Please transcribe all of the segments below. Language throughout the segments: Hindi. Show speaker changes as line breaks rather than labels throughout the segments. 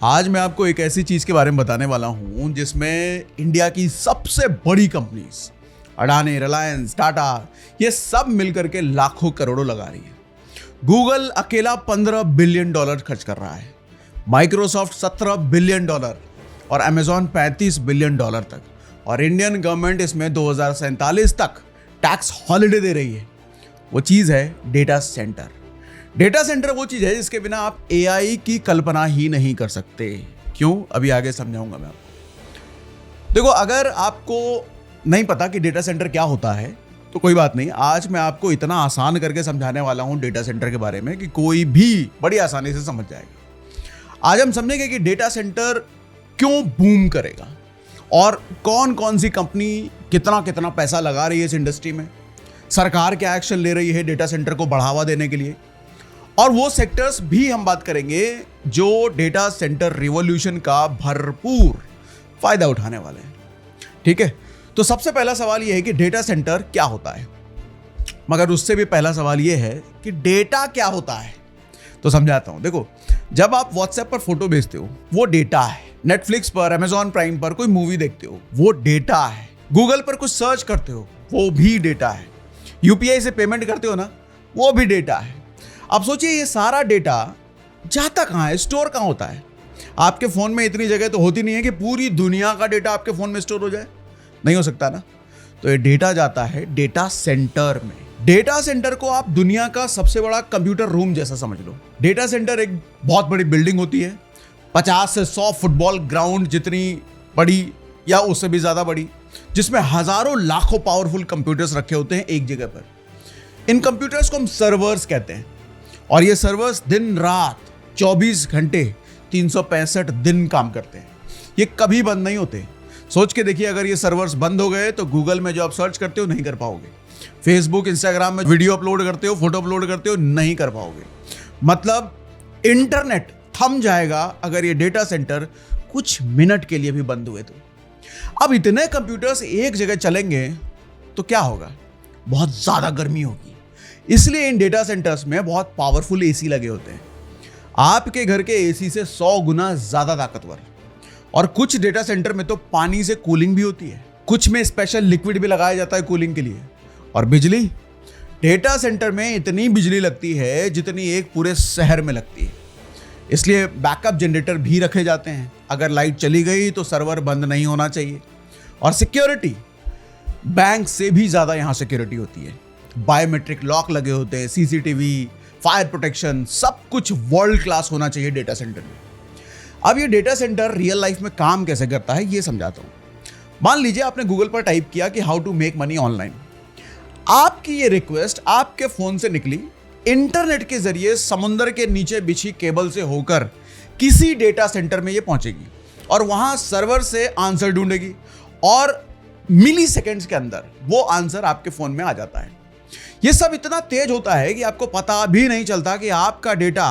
आज मैं आपको एक ऐसी चीज के बारे में बताने वाला हूं जिसमें इंडिया की सबसे बड़ी कंपनीज अडानी, रिलायंस, टाटा ये सब मिलकर के लाखों करोड़ों लगा रही है। गूगल अकेला $15 बिलियन खर्च कर रहा है, माइक्रोसॉफ्ट $17 बिलियन और अमेजॉन $35 बिलियन तक। और इंडियन गवर्नमेंट इसमें 2047 तक टैक्स हॉलिडे दे रही है। वो चीज़ है डेटा सेंटर। डेटा सेंटर वो चीज़ है जिसके बिना आप एआई की कल्पना ही नहीं कर सकते। क्यों? अभी आगे समझाऊंगा मैं आपको। देखो, अगर आपको नहीं पता कि डेटा सेंटर क्या होता है तो कोई बात नहीं, आज मैं आपको इतना आसान करके समझाने वाला हूं डेटा सेंटर के बारे में कि कोई भी बड़ी आसानी से समझ जाएगा। आज हम समझेंगे कि डेटा सेंटर क्यों बूम करेगा और कौन कौन सी कंपनी कितना कितना पैसा लगा रही है इस इंडस्ट्री में, सरकार क्या एक्शन ले रही है डेटा सेंटर को बढ़ावा देने के लिए, और वो सेक्टर्स भी हम बात करेंगे जो डेटा सेंटर रिवॉल्यूशन का भरपूर फायदा उठाने वाले हैं। ठीक है, तो सबसे पहला सवाल यह है कि डेटा सेंटर क्या होता है। मगर उससे भी पहला सवाल यह है कि डेटा क्या होता है, तो समझाता हूं। देखो, जब आप व्हाट्सएप पर फोटो भेजते हो वो डेटा है, नेटफ्लिक्स पर, अमेजॉन प्राइम पर कोई मूवी देखते हो वो डेटा है, गूगल पर कुछ सर्च करते हो वो भी डेटा है, यूपीआई से पेमेंट करते हो ना वो भी डेटा है। अब सोचिए, ये सारा डेटा जाता कहाँ है, स्टोर कहाँ होता है? आपके फोन में इतनी जगह तो होती नहीं है कि पूरी दुनिया का डेटा आपके फोन में स्टोर हो जाए, नहीं हो सकता ना। तो ये डेटा जाता है डेटा सेंटर में। डेटा सेंटर को आप दुनिया का सबसे बड़ा कंप्यूटर रूम जैसा समझ लो। डेटा सेंटर एक बहुत बड़ी बिल्डिंग होती है, 50 से 100 फुटबॉल ग्राउंड जितनी बड़ी या उससे भी ज्यादा बड़ी, जिसमें हजारों लाखों पावरफुल कंप्यूटर्स रखे होते हैं एक जगह पर। इन कंप्यूटर्स को हम सर्वर्स कहते हैं और ये सर्वर्स दिन रात 24 घंटे 365 दिन काम करते हैं। ये कभी बंद नहीं होते। सोच के देखिए, अगर ये सर्वर्स बंद हो गए तो गूगल में जो आप सर्च करते हो नहीं कर पाओगे, फेसबुक, इंस्टाग्राम में वीडियो अपलोड करते हो, फोटो अपलोड करते हो, नहीं कर पाओगे। मतलब इंटरनेट थम जाएगा अगर ये डेटा सेंटर कुछ मिनट के लिए भी बंद हुए तो। अब इतने कंप्यूटर्स एक जगह चलेंगे तो क्या होगा? बहुत ज्यादा गर्मी होगी। इसलिए इन डेटा सेंटर्स में बहुत पावरफुल एसी लगे होते हैं, आपके घर के एसी से 100 गुना ज्यादा ताकतवर। और कुछ डेटा सेंटर में तो पानी से कूलिंग भी होती है, कुछ में स्पेशल लिक्विड भी लगाया जाता है कूलिंग के लिए। और बिजली, डेटा सेंटर में इतनी बिजली लगती है जितनी एक पूरे शहर में लगती है। इसलिए बैकअप जनरेटर भी रखे जाते हैं, अगर लाइट चली गई तो सर्वर बंद नहीं होना चाहिए। और सिक्योरिटी, बैंक से भी ज्यादा यहां सिक्योरिटी होती है। बायोमेट्रिक लॉक लगे होते हैं, सीसीटीवी, फायर प्रोटेक्शन, सब कुछ वर्ल्ड क्लास होना चाहिए डेटा सेंटर में। अब ये डेटा सेंटर रियल लाइफ में काम कैसे करता है ये समझाता हूं। मान लीजिए आपने गूगल पर टाइप किया कि how to make money online. आपकी ये रिक्वेस्ट आपके फोन से निकली, इंटरनेट के जरिए समुद्र के नीचे बिछी केबल से होकर किसी डेटा सेंटर में ये पहुंचेगी और वहां सर्वर से आंसर ढूंढेगी और मिली सेकेंड्स के अंदर वो आंसर आपके फोन में आ जाता है। ये सब इतना तेज होता है कि आपको पता भी नहीं चलता कि आपका डेटा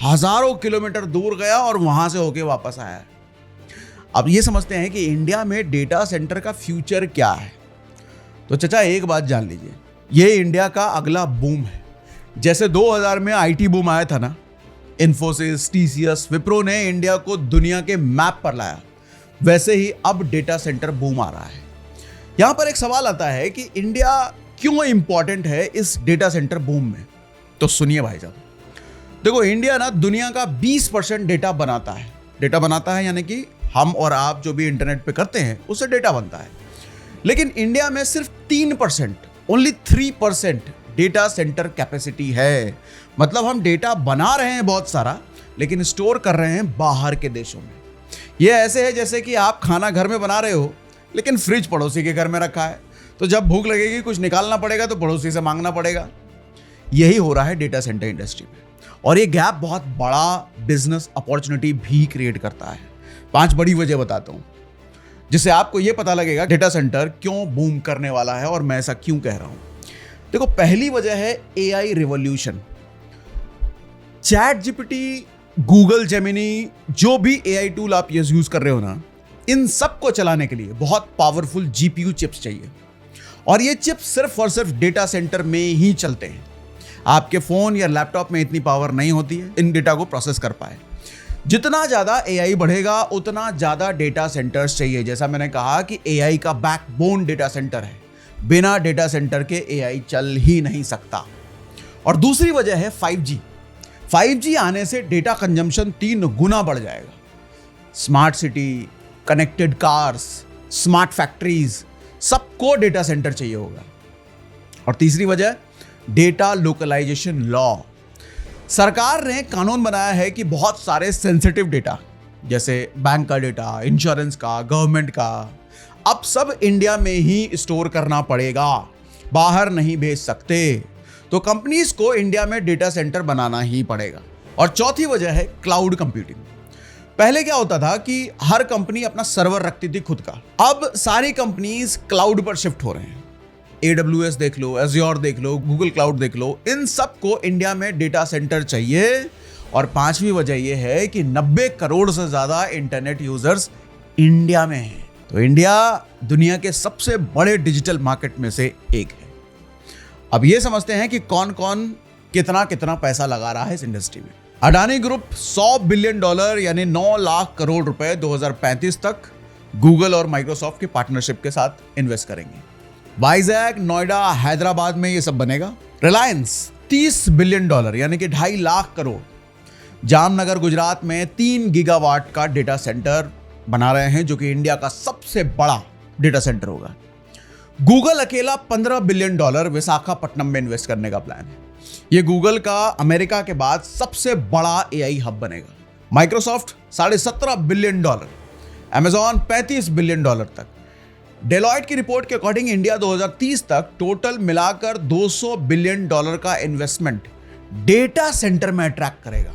हजारों किलोमीटर दूर गया और वहां से होके वापस आया है। अब ये समझते हैं कि इंडिया में डेटा सेंटर का फ्यूचर क्या है। तो चचा, एक बात जान लीजिए, ये इंडिया का अगला बूम है। जैसे 2000 में आईटी बूम आया था ना, इन्फोसिस, टीसीएस, विप्रो ने इंडिया को दुनिया के मैप पर लाया, वैसे ही अब डेटा सेंटर बूम आ रहा है। यहां पर एक सवाल आता है कि इंडिया क्यों इंपॉर्टेंट है इस डेटा सेंटर बूम में। तो सुनिए भाई साहब, देखो, इंडिया ना दुनिया का 20% डेटा बनाता है, यानी कि हम और आप जो भी इंटरनेट पे करते हैं उससे डेटा बनता है। लेकिन इंडिया में सिर्फ 3%, ओनली 3% डेटा सेंटर कैपेसिटी है। मतलब हम डेटा बना रहे हैं बहुत सारा, लेकिन स्टोर कर रहे हैं बाहर के देशों में। ये ऐसे है जैसे कि आप खाना घर में बना रहे हो लेकिन फ्रिज पड़ोसी के घर में रखा है, तो जब भूख लगेगी कुछ निकालना पड़ेगा तो पड़ोसी से मांगना पड़ेगा। यही हो रहा है डेटा सेंटर इंडस्ट्री में, और ये गैप बहुत बड़ा बिजनेस अपॉर्चुनिटी भी क्रिएट करता है। 5 बड़ी वजह बताता हूं जिससे आपको ये पता लगेगा डेटा सेंटर क्यों बूम करने वाला है और मैं ऐसा क्यों कह रहा हूं। देखो, पहली वजह है AI revolution. Chat GPT, Google Gemini, जो भी एआई टूल आप यूज कर रहे हो ना, इन सब को चलाने के लिए बहुत पावरफुल जीपीयू चिप्स चाहिए। और ये चिप्स सिर्फ और सिर्फ डेटा सेंटर में ही चलते हैं। आपके फोन या लैपटॉप में इतनी पावर नहीं होती है इन डेटा को प्रोसेस कर पाए। जितना ज्यादा एआई बढ़ेगा उतना ज्यादा डेटा सेंटर्स चाहिए। जैसा मैंने कहा कि एआई का बैकबोन डेटा सेंटर है, बिना डेटा सेंटर के एआई चल ही नहीं सकता। और दूसरी वजह है 5G। 5G आने से डेटा कंजम्पशन 3 गुना बढ़ जाएगा। Smart city, connected cars, smart factories, सबको डेटा सेंटर चाहिए होगा। और तीसरी वजह डेटा लोकलाइजेशन लॉ। सरकार ने कानून बनाया है कि बहुत सारे सेंसिटिव डेटा जैसे बैंक का डेटा, इंश्योरेंस का, गवर्नमेंट का, अब सब इंडिया में ही स्टोर करना पड़ेगा, बाहर नहीं भेज सकते। तो कंपनीज को इंडिया में डेटा सेंटर बनाना ही पड़ेगा। और चौथी वजह है क्लाउड कंप्यूटिंग। पहले क्या होता था कि हर कंपनी अपना सर्वर रखती थी खुद का, अब सारी कंपनीज क्लाउड पर शिफ्ट हो रहे हैं। AWS देख लो, Azure देख लो, गूगल क्लाउड देख लो, इन सबको इंडिया में डेटा सेंटर चाहिए। और पांचवी वजह यह है कि 90 करोड़ से ज्यादा इंटरनेट यूजर्स इंडिया में हैं। तो इंडिया दुनिया के सबसे बड़े डिजिटल मार्केट में से एक है। अब ये समझते हैं कि कौन कौन कितना कितना पैसा लगा रहा है इस इंडस्ट्री में। अडानी ग्रुप $100 बिलियन यानी 9 लाख करोड़ रुपए 2035 तक गूगल और माइक्रोसॉफ्ट की पार्टनरशिप के साथ इन्वेस्ट करेंगे। वाइजैक, नोएडा, हैदराबाद में ये सब बनेगा। रिलायंस $30 बिलियन यानी कि 2.5 लाख करोड़ जामनगर गुजरात में 3 गीगावाट का डेटा सेंटर बना रहे हैं, जो कि इंडिया का सबसे बड़ा डेटा सेंटर होगा। गूगल अकेला $15 बिलियन विशाखापट्टनम में इन्वेस्ट करने का प्लान है। ये गूगल का अमेरिका के बाद सबसे बड़ा एआई हब बनेगा। माइक्रोसॉफ्ट $17.5 बिलियन, अमेजॉन $35 बिलियन तक। डेलॉयट की रिपोर्ट के अकॉर्डिंग इंडिया 2030 तक टोटल मिलाकर $200 बिलियन का इन्वेस्टमेंट डेटा सेंटर में अट्रैक्ट करेगा।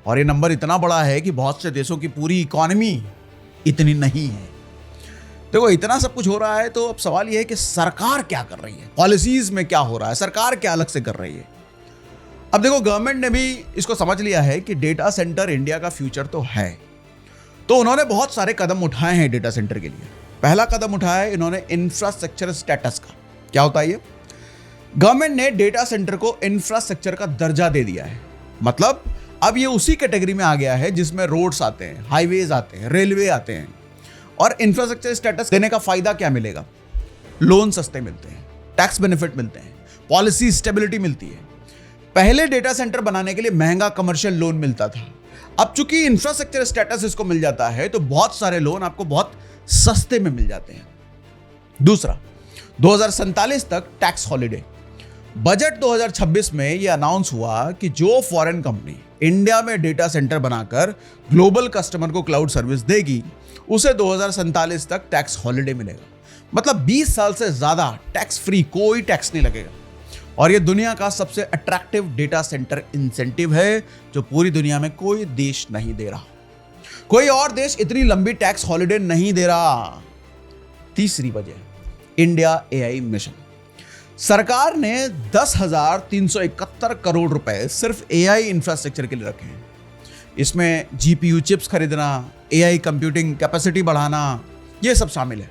और ये नंबर इतना बड़ा है कि बहुत से देशों की पूरी इकोनॉमी इतनी नहीं है। देखो, इतना सब कुछ हो रहा है तो अब सवाल यह है कि सरकार क्या कर रही है, पॉलिसीज में क्या हो रहा है, सरकार क्या अलग से कर रही है। अब देखो, गवर्नमेंट ने भी इसको समझ लिया है कि डेटा सेंटर इंडिया का फ्यूचर तो है, तो उन्होंने बहुत सारे कदम उठाए हैं डेटा सेंटर के लिए। पहला कदम उठाया है इन्होंने इंफ्रास्ट्रक्चर स्टेटस का। क्या होता है ये? गवर्नमेंट ने डेटा सेंटर को इंफ्रास्ट्रक्चर का दर्जा दे दिया है। मतलब अब ये उसी कैटेगरी में आ गया है जिसमें रोड्स आते हैं, हाईवेज आते हैं, रेलवे आते हैं। और इंफ्रास्ट्रक्चर स्टेटस देने का फायदा क्या मिलेगा? लोन सस्ते मिलते हैं, टैक्स बेनिफिट मिलते हैं, पॉलिसी स्टेबिलिटी मिलती है। पहले डेटा सेंटर बनाने के लिए महंगा कमर्शियल लोन मिलता था। अब चूंकि इंफ्रास्ट्रक्चर स्टेटस इसको मिल जाता है तो बहुत सारे लोन आपको बहुत सस्ते में मिल जाते हैं। दूसरा, 2047 तक टैक्स हॉलिडे। बजट 2026 में यह अनाउंस हुआ कि जो फॉरेन कंपनी इंडिया में डेटा सेंटर बनाकर ग्लोबल कस्टमर को क्लाउड सर्विस देगी उसे 2047 तक टैक्स हॉलिडे मिलेगा। मतलब 20 साल से ज्यादा टैक्स फ्री, कोई टैक्स नहीं लगेगा। और यह दुनिया का सबसे अट्रैक्टिव डेटा सेंटर इंसेंटिव है जो पूरी दुनिया में कोई देश नहीं दे रहा। कोई और देश इतनी लंबी टैक्स हॉलिडे नहीं दे रहा। तीसरी वजह, इंडिया एआई मिशन। सरकार ने 10,371 करोड़ रुपए सिर्फ एआई इंफ्रास्ट्रक्चर के लिए रखे हैं। इसमें जीपीयू चिप्स खरीदना, एआई कंप्यूटिंग कैपेसिटी बढ़ाना, ये सब शामिल है।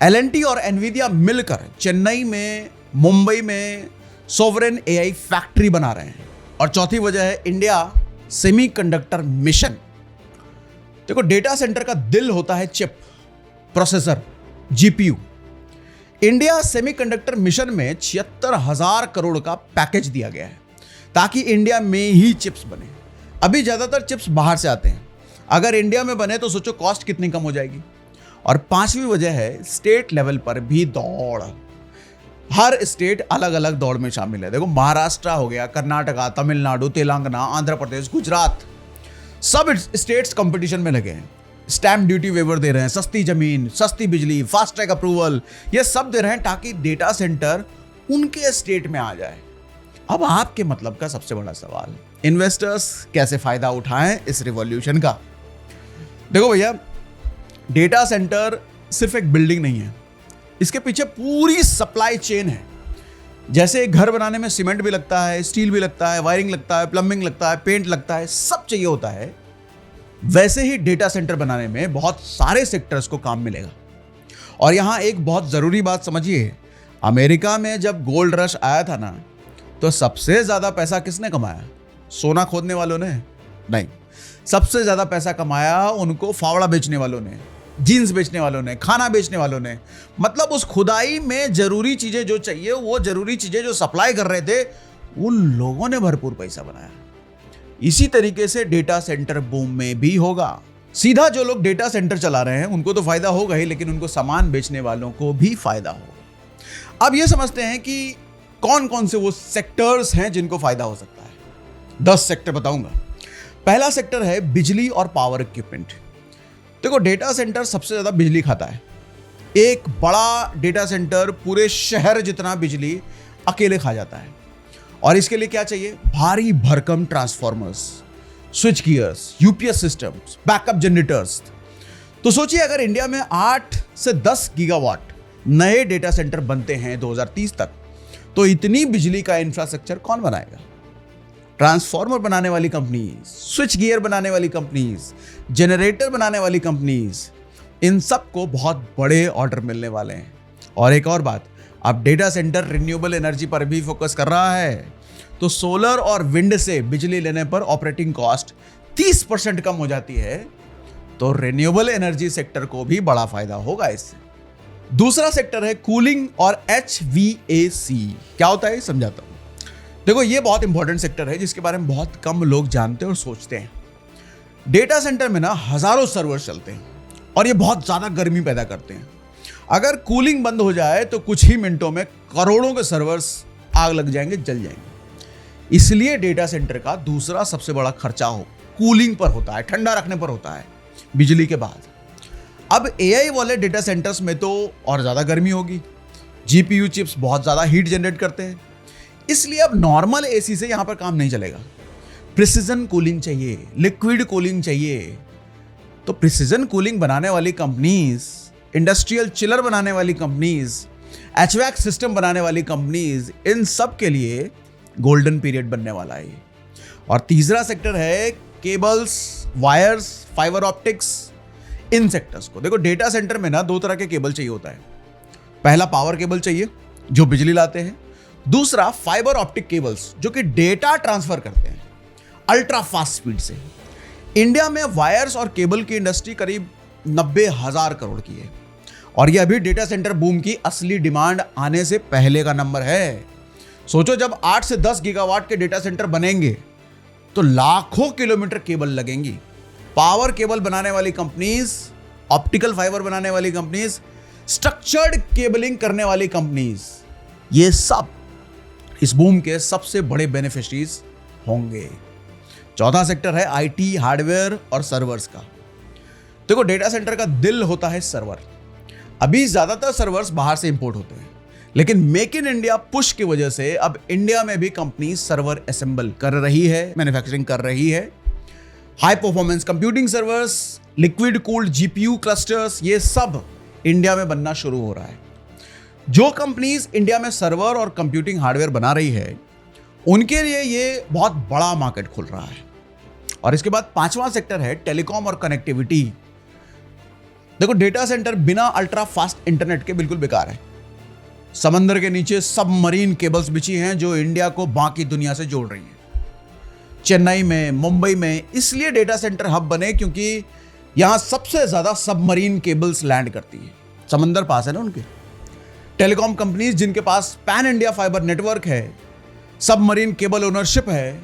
एलएनटी और एनवीडिया मिलकर चेन्नई में, मुंबई में सोवरेन एआई फैक्ट्री बना रहे हैं। और चौथी वजह है इंडिया सेमीकंडक्टर मिशन। देखो, डेटा सेंटर का दिल होता है chip, processor, GPU. India semiconductor mission में 76,000 करोड़ का पैकेज दिया गया है ताकि इंडिया में ही चिप्स बने। अभी ज्यादातर चिप्स बाहर से आते हैं, अगर इंडिया में बने तो सोचो कॉस्ट कितनी कम हो जाएगी। और पांचवी वजह है स्टेट लेवल पर भी दौड़। हर स्टेट अलग अलग दौड़ में शामिल है। देखो, महाराष्ट्र हो गया, कर्नाटका, तमिलनाडु, तेलंगाना, आंध्र प्रदेश, गुजरात, सब स्टेट्स कंपटीशन में लगे हैं। स्टैम्प ड्यूटी वेवर दे रहे हैं, सस्ती जमीन, सस्ती बिजली, फास्ट ट्रैक अप्रूवल, ये सब दे रहे हैं ताकि डेटा सेंटर उनके स्टेट में आ जाए। अब आपके मतलब का सबसे बड़ा सवाल, इन्वेस्टर्स कैसे फायदा उठाएं इस रिवॉल्यूशन का? देखो भैया, डेटा सेंटर सिर्फ एक बिल्डिंग नहीं है, इसके पीछे पूरी सप्लाई चेन है। जैसे एक घर बनाने में सीमेंट भी लगता है, स्टील भी लगता है, वायरिंग लगता है, प्लम्बिंग लगता है, पेंट लगता है, सब चाहिए होता है। वैसे ही डेटा सेंटर बनाने में बहुत सारे सेक्टर्स को काम मिलेगा। और यहां एक बहुत जरूरी बात समझिए, अमेरिका में जब गोल्ड रश आया था ना, तो सबसे ज्यादा पैसा किसने कमाया? सोना खोदने वालों ने नहीं, सबसे ज्यादा पैसा कमाया उनको फावड़ा बेचने वालों ने, जीन्स बेचने वालों ने, खाना बेचने वालों ने। मतलब उस खुदाई में जरूरी चीजें जो चाहिए, वो जरूरी चीजें जो सप्लाई कर रहे थे, उन लोगों ने भरपूर पैसा बनाया। इसी तरीके से डेटा सेंटर बूम में भी होगा। सीधा जो लोग डेटा सेंटर चला रहे हैं उनको तो फायदा होगा ही, लेकिन उनको सामान बेचने वालों को भी फायदा होगा। अब ये समझते हैं कि कौन कौन से वो सेक्टर्स हैं जिनको फायदा हो सकता है। 10 सेक्टर बताऊंगा। पहला सेक्टर है बिजली और पावर इक्विपमेंट। देखो, डेटा सेंटर सबसे ज्यादा बिजली खाता है। एक बड़ा डेटा सेंटर पूरे शहर जितना बिजली अकेले खा जाता है। और इसके लिए क्या चाहिए? भारी भरकम transformers, switch gears, UPS systems, backup generators. तो सोचिए, अगर इंडिया में 8 से 10 गीगावाट नए डेटा सेंटर बनते हैं 2030 तक, तो इतनी बिजली का इंफ्रास्ट्रक्चर कौन बनाएगा? ट्रांसफॉर्मर बनाने वाली कंपनीज, स्विच गियर बनाने वाली कंपनीज, जनरेटर बनाने वाली कंपनीज, इन सबको बहुत बड़े ऑर्डर मिलने वाले हैं। और एक और बात, अब डेटा सेंटर रिन्यूएबल एनर्जी पर भी फोकस कर रहा है, तो सोलर और विंड से बिजली लेने पर ऑपरेटिंग कॉस्ट 30% कम हो जाती है। तो रिन्यूएबल एनर्जी सेक्टर को भी बड़ा फायदा होगा इससे। दूसरा सेक्टर है कूलिंग और HVAC। क्या होता है समझाता हूं। देखो, ये बहुत इंपॉर्टेंट सेक्टर है जिसके बारे में बहुत कम लोग जानते और सोचते हैं। डेटा सेंटर में ना हजारों सर्वर्स चलते हैं और ये बहुत ज्यादा गर्मी पैदा करते हैं। अगर कूलिंग बंद हो जाए तो कुछ ही मिनटों में करोड़ों के सर्वर्स आग लग जाएंगे, जल जाएंगे। इसलिए डेटा सेंटर का दूसरा सबसे बड़ा खर्चा कूलिंग पर होता है, ठंडा रखने पर होता है बिजली के बाद। अब AI वाले डेटा सेंटर्स में तो और ज्यादा गर्मी होगी। GPU चिप्स बहुत ज्यादा हीट जनरेट करते हैं, इसलिए अब नॉर्मल AC से यहां पर काम नहीं चलेगा। प्रिसिजन कूलिंग चाहिए, लिक्विड कूलिंग चाहिए। तो प्रिसिजन कूलिंग बनाने वाली कंपनीज, इंडस्ट्रियल चिलर बनाने वाली कंपनीज, HVAC सिस्टम बनाने वाली कंपनीज, इन सब के लिए गोल्डन पीरियड बनने वाला है। और तीसरा सेक्टर है केबल्स, वायर्स, फाइबर ऑप्टिक्स, इन सेक्टर्स को। देखो, डेटा सेंटर में ना 2 तरह के केबल चाहिए होता है। पहला पावर केबल चाहिए जो बिजली लाते हैं, दूसरा फाइबर ऑप्टिक केबल्स जो कि डेटा ट्रांसफर करते हैं अल्ट्रा फास्ट स्पीड से। इंडिया में वायर्स और केबल की इंडस्ट्री करीब 90,000 करोड़ की है और यह अभी डेटा सेंटर बूम की असली डिमांड आने से पहले का नंबर है। सोचो, जब 8 से 10 गीगावाट के डेटा सेंटर बनेंगे तो लाखों किलोमीटर केबल लगेंगी। पावर केबल बनाने वाली कंपनीज, ऑप्टिकल फाइबर बनाने वाली कंपनीज, स्ट्रक्चर्ड केबलिंग करने वाली कंपनीज, ये सब इस बूम के सबसे बड़े बेनिफिशरीज होंगे। चौथा सेक्टर है IT, हार्डवेयर और सर्वर्स का। देखो, डेटा सेंटर का दिल होता है सर्वर। अभी ज्यादातर सर्वर्स बाहर से इंपोर्ट होते हैं, लेकिन मेक इन इंडिया पुश की वजह से अब इंडिया में भी कंपनी सर्वर असेंबल कर रही है, मैन्युफैक्चरिंग कर रही है। High performance computing servers, liquid cooled GPU clusters, ये सब इंडिया में बनना शुरू हो रहा है। जो कंपनीज इंडिया में सर्वर और कंप्यूटिंग हार्डवेयर बना रही है, उनके लिए ये बहुत बड़ा मार्केट खुल रहा है। और इसके बाद 5वां सेक्टर है टेलीकॉम और कनेक्टिविटी। देखो, डेटा सेंटर बिना अल्ट्रा फास्ट इंटरनेट के बिल्कुल बेकार है। समंदर के नीचे सबमरीन केबल्स बिछी हैं जो इंडिया को बाकी दुनिया से जोड़ रही हैं। चेन्नई में, मुंबई में इसलिए डेटा सेंटर हब बने क्योंकि यहां सबसे ज्यादा सबमरीन केबल्स लैंड करती है। समंदर पास है ना उनके। टेलीकॉम कंपनीज जिनके पास पैन इंडिया फाइबर नेटवर्क है, सबमरीन केबल ओनरशिप है,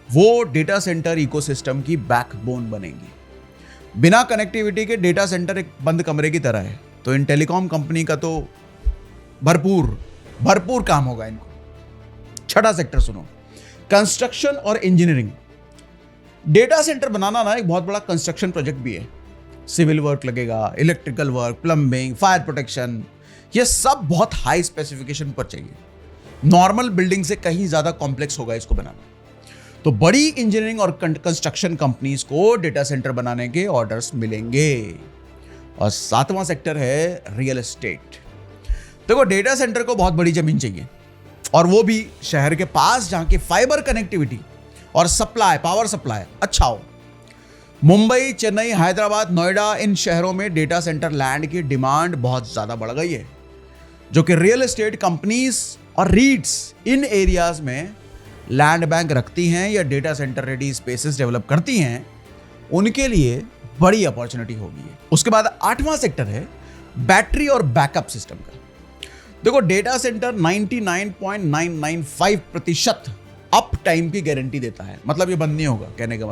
वो डेटा सेंटर इकोसिस्टम की बैकबोन बनेंगी। बिना कनेक्टिविटी के डेटा सेंटर एक बंद कमरे की तरह है। तो इन टेलीकॉम कंपनी का तो भरपूर काम होगा इनको। छठा सेक्टर सुनो, कंस्ट्रक्शन और इंजीनियरिंग। डेटा सेंटर बनाना ना एक बहुत बड़ा कंस्ट्रक्शन प्रोजेक्ट भी है। सिविल वर्क लगेगा, electrical work, plumbing, fire protection, ये सब बहुत हाई स्पेसिफिकेशन पर चाहिए। नॉर्मल बिल्डिंग से कहीं ज्यादा कॉम्प्लेक्स होगा इसको बनाना। तो बड़ी इंजीनियरिंग और कंस्ट्रक्शन कंपनीज को डेटा सेंटर बनाने के ऑर्डर्स मिलेंगे। और 7वां सेक्टर है रियल एस्टेट। देखो, डेटा सेंटर को बहुत बड़ी जमीन चाहिए और वो भी शहर के पास जहां की फाइबर कनेक्टिविटी और सप्लाई, पावर सप्लाई अच्छा हो। मुंबई, चेन्नई, हैदराबाद, नोएडा, इन शहरों में डेटा सेंटर लैंड की डिमांड बहुत ज्यादा बढ़ गई है, जो कि रियल एस्टेट कंपनीज और रीट्स इन एरियाज में लैंड बैंक रखती हैं या data centre ready spaces develop करती हैं, उनके लिए बड़ी अपॉर्चुनिटी होगी। उसके बाद 8वां सेक्टर है बैटरी और बैकअप सिस्टम का। देखो, डेटा सेंटर 99.995% अप टाइम की गारंटी देता है। मतलब ये बंद नहीं होगा, कहने का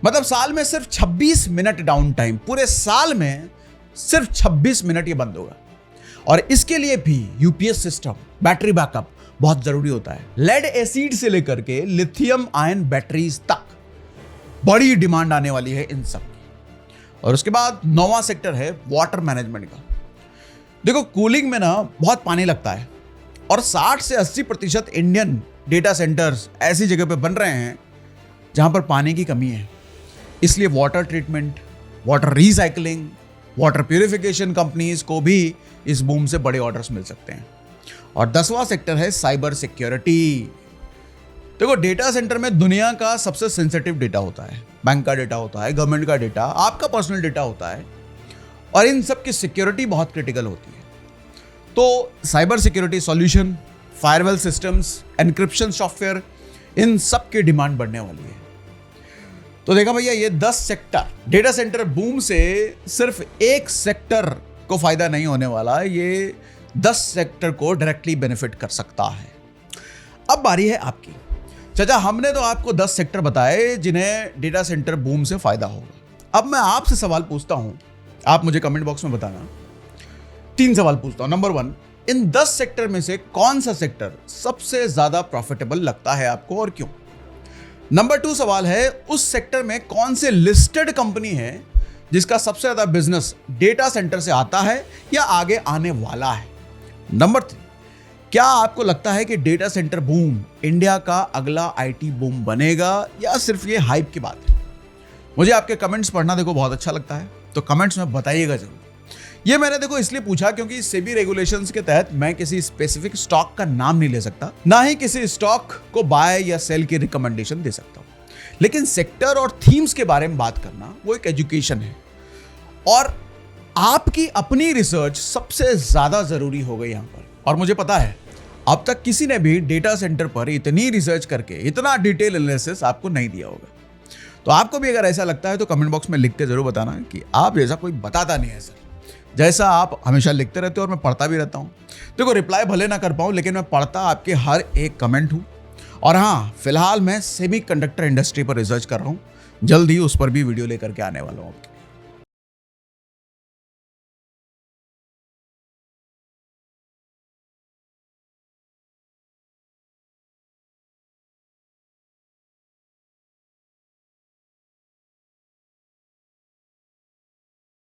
मतलब साल में सिर्फ 26 मिनट डाउन टाइम, पूरे साल में सिर्फ 26 मिनट ये बंद होगा। और इसके लिए भी यूपीएस सिस्टम, बैटरी बैकअप बहुत जरूरी होता है। लेड एसिड से लेकर के लिथियम आयन बैटरीज तक बड़ी डिमांड आने वाली है इन सब की। और उसके बाद 9वां सेक्टर है वाटर मैनेजमेंट का। देखो, कूलिंग में ना बहुत पानी लगता है और 60 से 80% इंडियन डेटा सेंटर्स ऐसी जगह पे बन रहे हैं जहां पर पानी की कमी है। इसलिए water treatment, water recycling, water purification companies को भी इस बूम से बड़े ऑर्डर्स मिल सकते हैं। और 10वां सेक्टर है साइबर सिक्योरिटी। देखो, डेटा सेंटर में दुनिया का सबसे सेंसिटिव डेटा होता है, बैंक का डेटा होता है, गवर्नमेंट का डेटा, आपका पर्सनल डेटा होता है, और इन सब की सिक्योरिटी बहुत क्रिटिकल होती है। तो cyber security solution, firewall systems, encryption software, इन सब की डिमांड बढ़ने वाली है। तो देखा भैया, ये 10 सेक्टर डेटा सेंटर बूम से सिर्फ एक सेक्टर को फायदा नहीं होने वाला, ये 10 सेक्टर को डायरेक्टली बेनिफिट कर सकता है। अब बारी है आपकी। चाचा, हमने तो आपको 10 सेक्टर बताए जिन्हें डेटा सेंटर बूम से फायदा होगा। अब मैं आपसे सवाल पूछता हूं, आप मुझे कमेंट बॉक्स में बताना। 3 सवाल पूछता हूं। नंबर 1, इन 10 सेक्टर में से कौन सा सेक्टर सबसे ज्यादा प्रॉफिटेबल लगता है आपको और क्यों? नंबर 2 सवाल है, उस सेक्टर में कौन से लिस्टेड कंपनी है जिसका सबसे ज्यादा बिजनेस डेटा सेंटर से आता है या आगे आने वाला है? नंबर 3, क्या आपको लगता है कि डेटा सेंटर बूम इंडिया का अगला आईटी बूम बनेगा या सिर्फ ये हाइप की बात है? मुझे आपके कमेंट्स पढ़ना देखो बहुत अच्छा लगता है, तो कमेंट्स में बताइएगा जरूर। ये मैंने देखो इसलिए पूछा क्योंकि सेबी रेगुलेशंस के तहत मैं किसी स्पेसिफिक स्टॉक का नाम नहीं ले सकता, ना ही किसी स्टॉक को बाय या सेल की रिकमेंडेशन दे सकता हूं। लेकिन सेक्टर और थीम्स के बारे में बात करना वो एक एजुकेशन है, और आपकी अपनी रिसर्च सबसे ज्यादा जरूरी हो गई यहां पर। और मुझे पता है अब तक किसी ने भी डेटा सेंटर पर इतनी रिसर्च करके इतना डिटेल एनालिसिस आपको नहीं दिया होगा। तो आपको भी अगर ऐसा लगता है तो कमेंट बॉक्स में लिख के जरूर बताना कि आप जैसा कोई बताता नहीं है सर, जैसा आप हमेशा लिखते रहते हो और मैं पढ़ता भी रहता हूँ। देखो, रिप्लाई भले ना कर पाऊँ लेकिन मैं पढ़ता आपके हर एक कमेंट हूँ। और हाँ, फिलहाल मैं सेमीकंडक्टर इंडस्ट्री पर रिसर्च कर रहा हूँ, जल्द ही उस पर भी वीडियो लेकर के आने वाला हूँ।